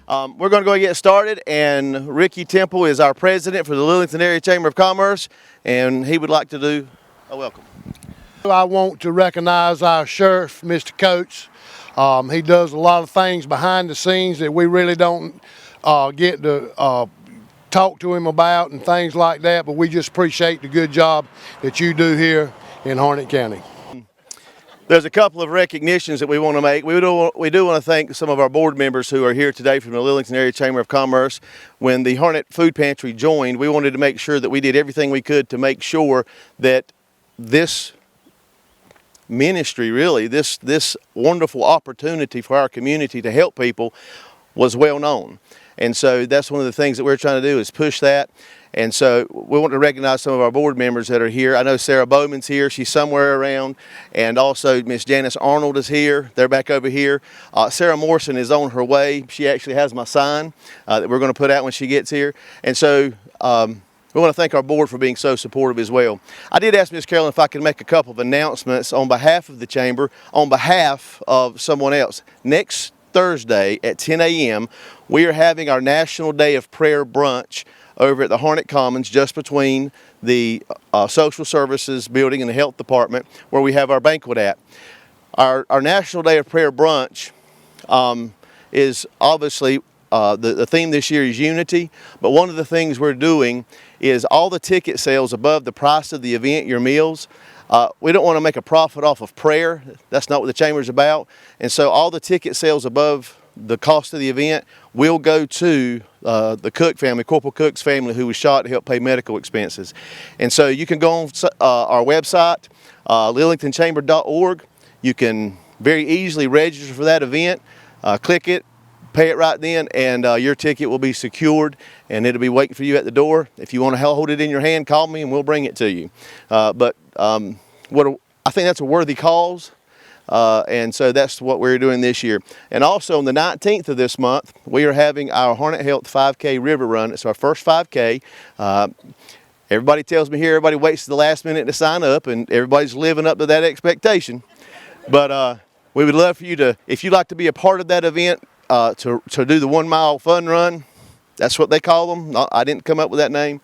We're going to go and get started, and Ricky Temple is our president for the Lillington Area Chamber of Commerce, and he would like to do a welcome. I want to recognize our sheriff, Mr. Coates. He does a lot of things behind the scenes that we really don't get to talk to him about and things like that, but we just appreciate the good job that you do here in Harnett County. There's a couple of recognitions that we want to make. We do want to thank some of our board members who are here today from the Lillington Area Chamber of Commerce. When the Harnett Food Pantry joined, we wanted to make sure that we did everything we could to make sure that this ministry, really, this wonderful opportunity for our community to help people was well known. And so that's one of the things that we're trying to do is push that. And so we want to recognize some of our board members that are here. I know Sarah Bowman's here. She's somewhere around. And also Miss Janice Arnold is here. They're back over here. Sarah Morrison is on her way. She actually has my sign that we're going to put out when she gets here. And so we want to thank our board for being so supportive as well. I did ask Miss Carolyn if I could make a couple of announcements on behalf of the chamber, on behalf of someone else. Next Thursday at 10 a.m., we are having our National Day of Prayer brunch over at the Harnett Commons, just between the Social Services Building and the Health Department, where we have our banquet at. Our National Day of Prayer brunch is obviously, the theme this year is unity, but one of the things we're doing is all the ticket sales above the price of the event, your meals. We don't want to make a profit off of prayer. That's not what the chamber's about. And so all the ticket sales above the cost of the event will go to the Cook family, Corporal Cook's family, who was shot to help pay medical expenses. And so you can go on our website, lillingtonchamber.org. You can very easily register for that event, click it, pay it right then, and your ticket will be secured and it'll be waiting for you at the door. If you want to hold it in your hand, call me and we'll bring it to you. I think that's a worthy cause. And so that's what we're doing this year. And also on the 19th of this month, we are having our Harnett Health 5K River Run. It's our first 5K. Everybody tells me here, everybody waits to the last minute to sign up, and everybody's living up to that expectation. But we would love for you to, if you'd like to be a part of that event, to do the 1 mile fun run. That's what they call them. I didn't come up with that name.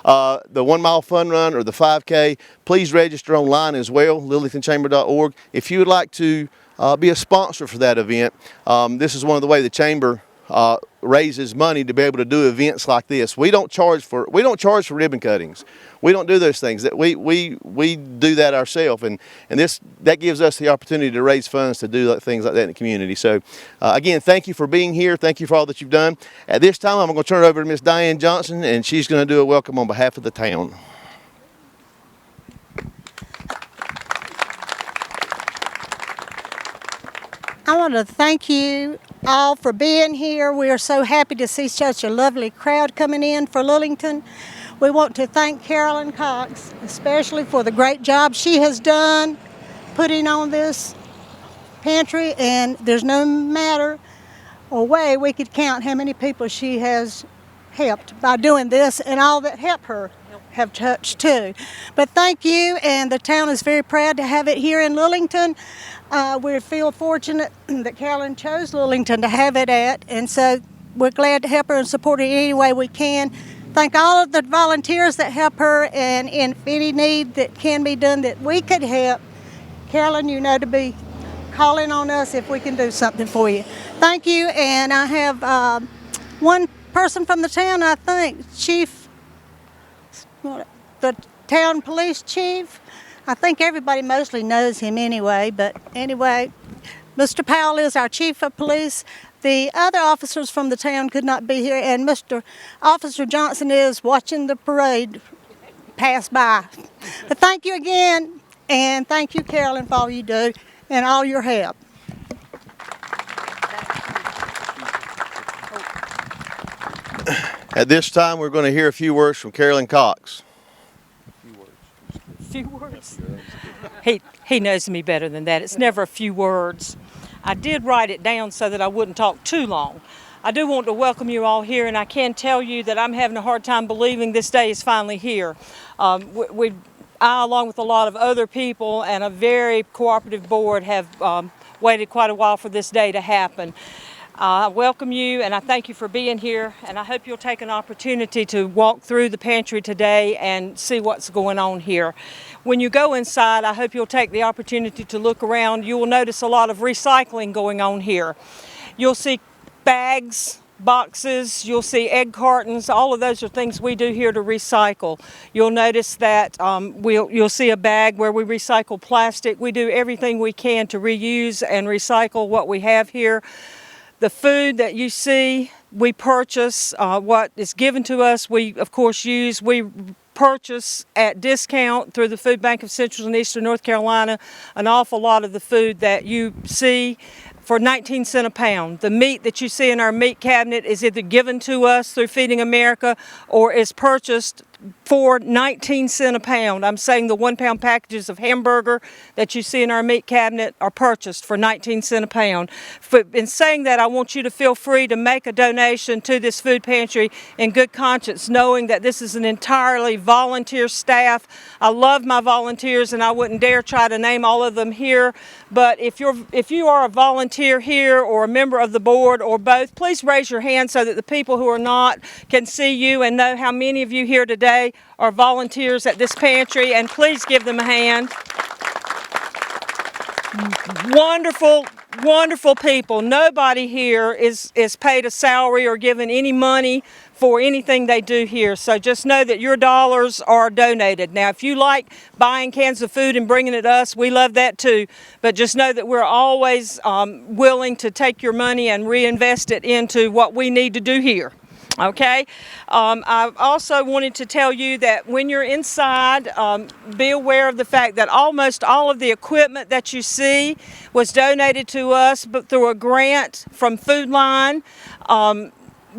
The 1 mile fun run or the 5K, please register online as well, lillingtonchamber.org. If you would like to be a sponsor for that event, this is one of the ways the chamber raises money to be able to do events like this. We don't charge for ribbon cuttings. We don't do those things. That we do that ourselves, and that gives us the opportunity to raise funds to do things like that in the community. So again, thank you for being here. Thank you for all that you've done. At this time, I'm going to turn it over to Miss Diane Johnson, and she's going to do a welcome on behalf of the town. I want to thank you all for being here. We are so happy to see such a lovely crowd coming in for Lillington. We want to thank Carolyn Cox, especially for the great job she has done putting on this pantry, and there's no matter or way we could count how many people she has helped by doing this, and all that help her have touched too. But thank you, and the town is very proud to have it here in Lillington. We feel fortunate that Carolyn chose Lillington to have it at, and so we're glad to help her and support her any way we can. Thank all of the volunteers that help her, and if any need that can be done that we could help, Carolyn, you know to be calling on us if we can do something for you. Thank you, and I have one person from the town, I think, the town police chief. I think everybody mostly knows him anyway, but anyway, Mr. Powell is our chief of police. The other officers from the town could not be here, and Mr. Officer Johnson is watching the parade pass by. But thank you again, and thank you, Carolyn, for all you do and all your help. At this time, we're going to hear a few words from Carolyn Cox. Few words. He knows me better than that. It's never a few words. I did write it down so that I wouldn't talk too long. I do want to welcome you all here, and I can tell you that I'm having a hard time believing this day is finally here. I, along with a lot of other people and a very cooperative board, have waited quite a while for this day to happen. I welcome you and I thank you for being here, and I hope you'll take an opportunity to walk through the pantry today and see what's going on here. When you go inside, I hope you'll take the opportunity to look around. You will notice a lot of recycling going on here. You'll see bags, boxes, you'll see egg cartons. All of those are things we do here to recycle. You'll notice that you'll see a bag where we recycle plastic. We do everything we can to reuse and recycle what we have here. The food that you see, we purchase. What is given to us, we of course use. We purchase at discount through the Food Bank of Central and Eastern North Carolina an awful lot of the food that you see for 19 cents a pound. The meat that you see in our meat cabinet is either given to us through Feeding America or is purchased for 19 cents a pound. I'm saying the 1 pound packages of hamburger that you see in our meat cabinet are purchased for 19 cents a pound. In saying that, I want you to feel free to make a donation to this food pantry in good conscience, knowing that this is an entirely volunteer staff. I love my volunteers and I wouldn't dare try to name all of them here, but if you are a volunteer here or a member of the board or both, please raise your hand so that the people who are not can see you and know how many of you here today are volunteers at this pantry, and please give them a hand. Wonderful, wonderful people. Nobody here is paid a salary or given any money for anything they do here. So just know that your dollars are donated. Now, if you like buying cans of food and bringing it to us, we love that too. But just know that we're always willing to take your money and reinvest it into what we need to do here. Okay, I also wanted to tell you that when you're inside, be aware of the fact that almost all of the equipment that you see was donated to us, but through a grant from Food Line,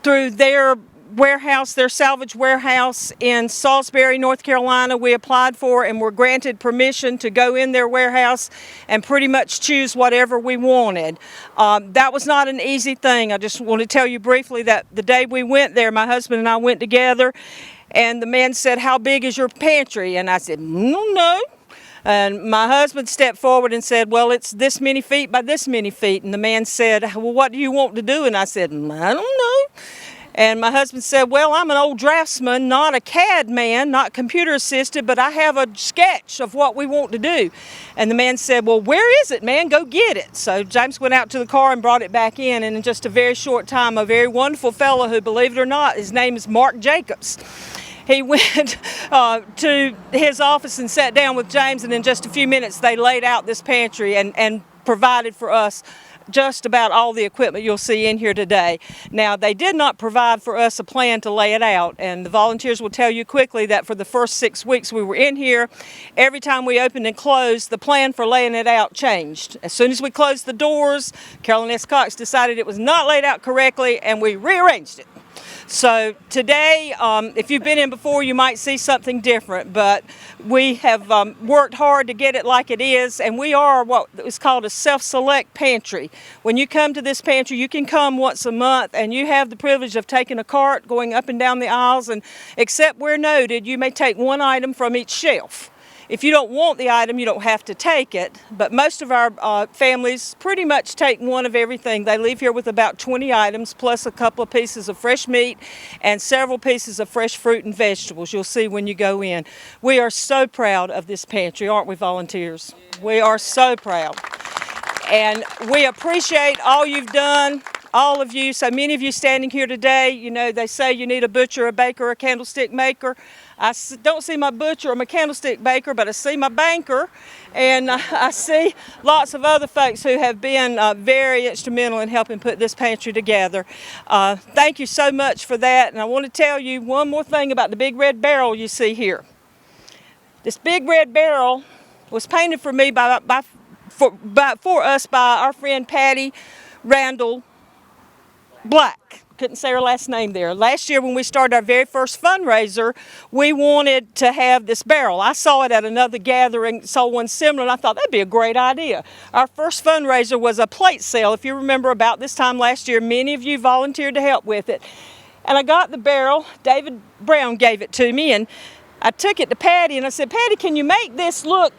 through their warehouse, their salvage warehouse in Salisbury, North Carolina. We applied for and were granted permission to go in their warehouse and pretty much choose whatever we wanted. That was not an easy thing. I just want to tell you briefly that the day we went there, my husband and I went together, and the man said, "How big is your pantry?" And I said, "No." And my husband stepped forward and said, "Well, it's this many feet by this many feet." And the man said, "Well, what do you want to do?" And I said, "I don't know." And my husband said, "Well, I'm an old draftsman, not a CAD man, not computer assisted, but I have a sketch of what we want to do." And the man said, "Well, where is it, man? Go get it." So James went out to the car and brought it back in. And in just a very short time, a very wonderful fellow who, believe it or not, his name is Mark Jacobs. He went to his office and sat down with James, and in just a few minutes, they laid out this pantry and provided for us just about all the equipment you'll see in here today. Now, they did not provide for us a plan to lay it out, and the volunteers will tell you quickly that for the first 6 weeks we were in here, every time we opened and closed, the plan for laying it out changed. As soon as we closed the doors, Carolyn S. Cox decided it was not laid out correctly, and we rearranged it. So today, if you've been in before, you might see something different, but we have worked hard to get it like it is, and we are what is called a self-select pantry. When you come to this pantry, you can come once a month, and you have the privilege of taking a cart, going up and down the aisles, and except where noted, you may take one item from each shelf. If you don't want the item, you don't have to take it, but most of our families pretty much take one of everything. They leave here with about 20 items, plus a couple of pieces of fresh meat and several pieces of fresh fruit and vegetables you'll see when you go in. We are so proud of this pantry, aren't we, volunteers? We are so proud. And we appreciate all you've done, all of you. So many of you standing here today, you know, they say you need a butcher, a baker, a candlestick maker. I don't see my butcher or my candlestick baker, but I see my banker, and I see lots of other folks who have been very instrumental in helping put this pantry together. Thank you so much for that, and I want to tell you one more thing about the big red barrel you see here. This big red barrel was painted for me for us by our friend Patty Randall Black. Couldn't say her last name there. Last year when we started our very first fundraiser, we wanted to have this barrel. I saw it at another gathering, saw one similar, and I thought that'd be a great idea. Our first fundraiser was a plate sale. If you remember, about this time last year, many of you volunteered to help with it. And I got the barrel. David Brown gave it to me, and I took it to Patty and I said, "Patty, can you make this look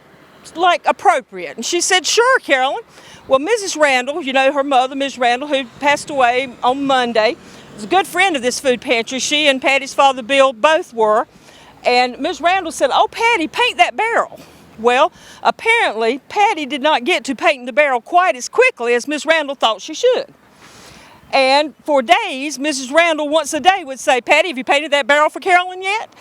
like appropriate? And she said, sure, Carolyn. Well, Mrs. Randall, you know her mother, Ms. Randall, who passed away on Monday, was a good friend of this food pantry. She and Patty's father, Bill, both were. And Ms. Randall said, oh, Patty, paint that barrel. Well, apparently, Patty did not get to painting the barrel quite as quickly as Ms. Randall thought she should. And for days, Mrs. Randall once a day would say, Patty, have you painted that barrel for Carolyn yet?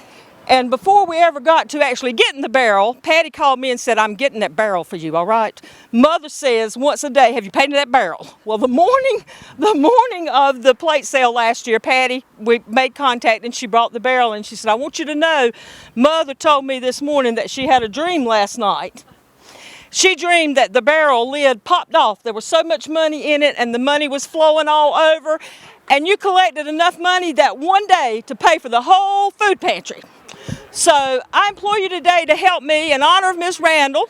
And before we ever got to actually getting the barrel, Patty called me and said, I'm getting that barrel for you, all right? Mother says once a day, have you painted that barrel? Well, the morning of the plate sale last year, Patty, we made contact and she brought the barrel and she said, I want you to know, Mother told me this morning that she had a dream last night. She dreamed that the barrel lid popped off. There was so much money in it and the money was flowing all over. And you collected enough money that one day to pay for the whole food pantry. So I implore you today to help me in honor of Miss Randall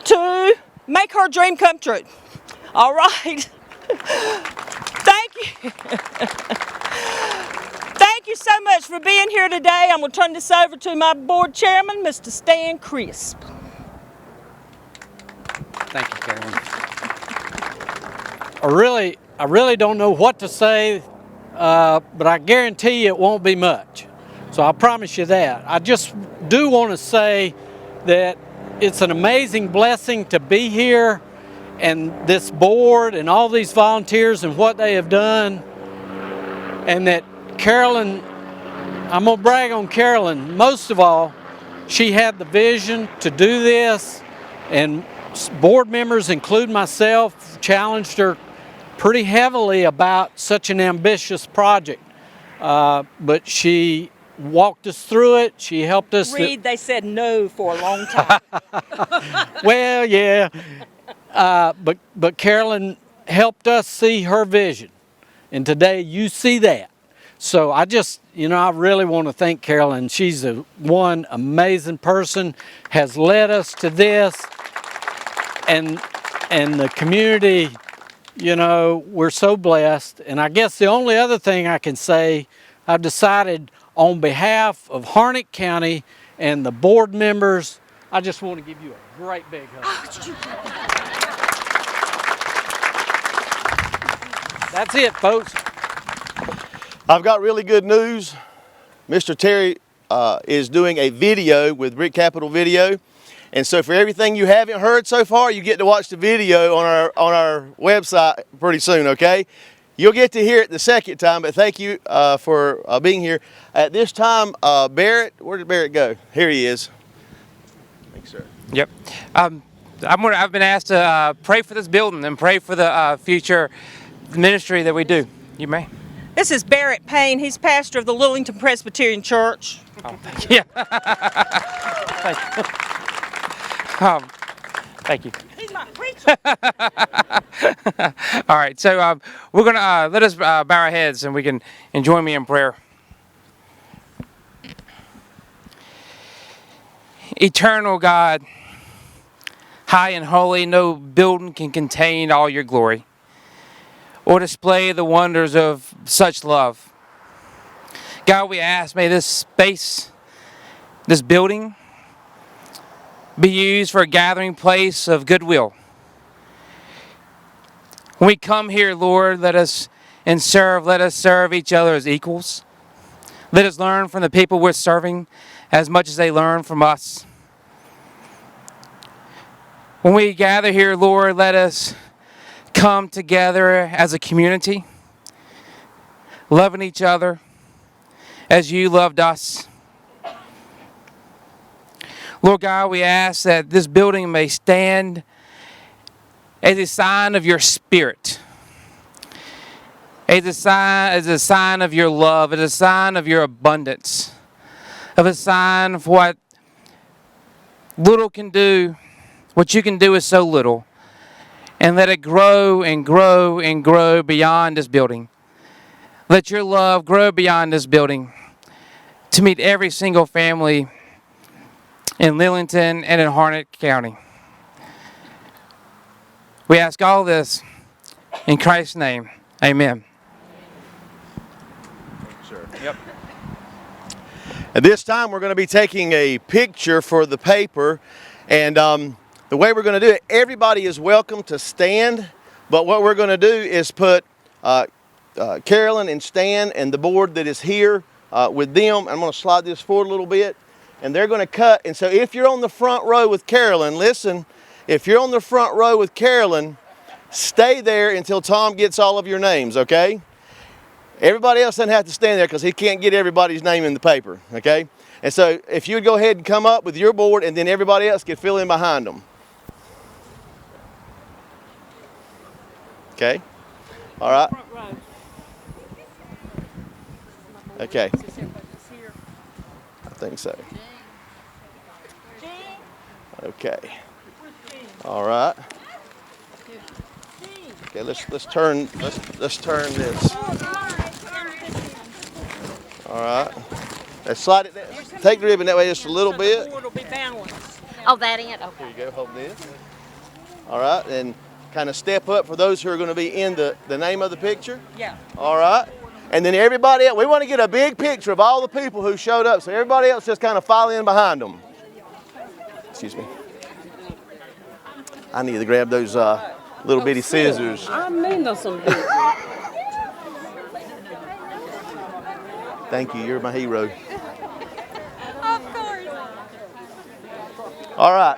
to make her dream come true. All right. Thank you. Thank you so much for being here today. I'm going to turn this over to my board chairman, Mr. Stan Crisp. Thank you, Carolyn. I really don't know what to say, but I guarantee you it won't be much. So I promise you that. I just do want to say that it's an amazing blessing to be here and this board and all these volunteers and what they have done. And that Carolyn, I'm going to brag on Carolyn. Most of all, she had the vision to do this, and board members, including myself, challenged her pretty heavily about such an ambitious project. But she walked us through it. She helped us. Reed, they said no for a long time. Well, yeah. But Carolyn helped us see her vision. And today you see that. So I just, I really want to thank Carolyn. She's one amazing person, has led us to this. And the community, we're so blessed. And I guess the only other thing I can say, I've decided on behalf of Harnett County and the board members, I just want to give you a great big hug. That's it, folks. I've got really good news. Mr. Terry is doing a video with Brick Capital Video. And so for everything you haven't heard so far, you get to watch the video on our website pretty soon, okay? You'll get to hear it the second time, but thank you for being here. At this time, Barrett, where did Barrett go? Here he is. Thanks, sir. Yep. I've been asked to pray for this building and pray for the future ministry that we do. You may. This is Barrett Payne. He's pastor of the Lillington Presbyterian Church. Oh, thank you. Thank you. Thank you. He's my preacher. All right, so we're going to let us bow our heads and we can join me in prayer. Eternal God, high and holy, no building can contain all your glory or display the wonders of such love. God, we ask, may this space, this building, be used for a gathering place of goodwill. When we come here, Lord, let us serve each other as equals. Let us learn from the people we're serving as much as they learn from us. When we gather here, Lord, let us come together as a community, loving each other as you loved us. Lord God, we ask that this building may stand as a sign of your spirit, as a sign of your love, as a sign of your abundance, of a sign of what little can do, what you can do is so little, and let it grow and grow and grow beyond this building. Let your love grow beyond this building to meet every single family in Lillington and in Harnett County. We ask all this in Christ's name. Amen. Sure. Yep. At this time, we're going to be taking a picture for the paper. And the way we're going to do it, everybody is welcome to stand, but what we're going to do is put Carolyn and Stan and the board that is here with them. I'm going to slide this forward a little bit, and they're going to cut. And so if you're on the front row with Carolyn, listen, if you're on the front row with Carolyn, stay there until Tom gets all of your names, okay? Everybody else doesn't have to stand there because he can't get everybody's name in the paper, okay? And so if you would go ahead and come up with your board, and then everybody else can fill in behind them. Okay? All right? Okay. I think so. Okay. All right. Okay, let's turn this. All right. Let's slide it down. Take the ribbon that way just a little bit. Oh, that end? Okay. Here you go, hold this. All right, and kind of step up for those who are going to be in the name of the picture. Yeah. All right. And then everybody else, we want to get a big picture of all the people who showed up, so everybody else just kind of file in behind them. Excuse me. I need to grab those little bitty scissors. I mean those some big. Thank you, you're my hero. Of course. All right.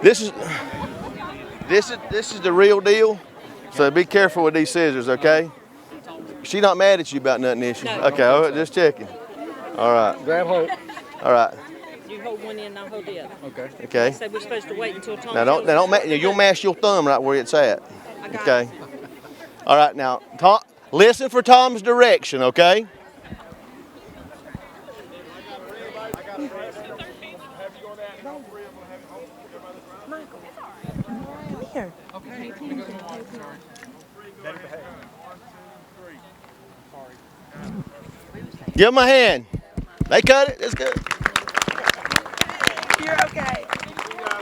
This is the real deal. So be careful with these scissors, okay? She not mad at you about nothing, is she? No. Okay, all right, just checking. All right. Grab hold. All right. You hold one end, I'll hold the other. Okay. Okay. So we're supposed to wait until Tom. Now you'll mash your thumb right where it's at. Okay. All right. Now, Tom, listen for Tom's direction. Okay. Give him a hand. They cut it. That's good. You're okay.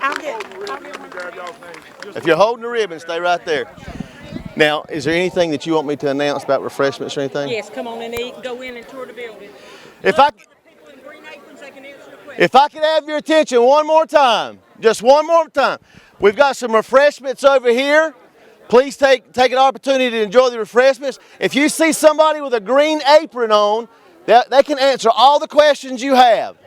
I'll get If you're holding the ribbon, stay right there. Now, is there anything that you want me to announce about refreshments or anything? Yes, come on and eat. Go in and tour the building. If I People in green aprons, they can answer the questions. If I could have your attention one more time, just one more time. We've got some refreshments over here. Please take an opportunity to enjoy the refreshments. If you see somebody with a green apron on, they can answer all the questions you have.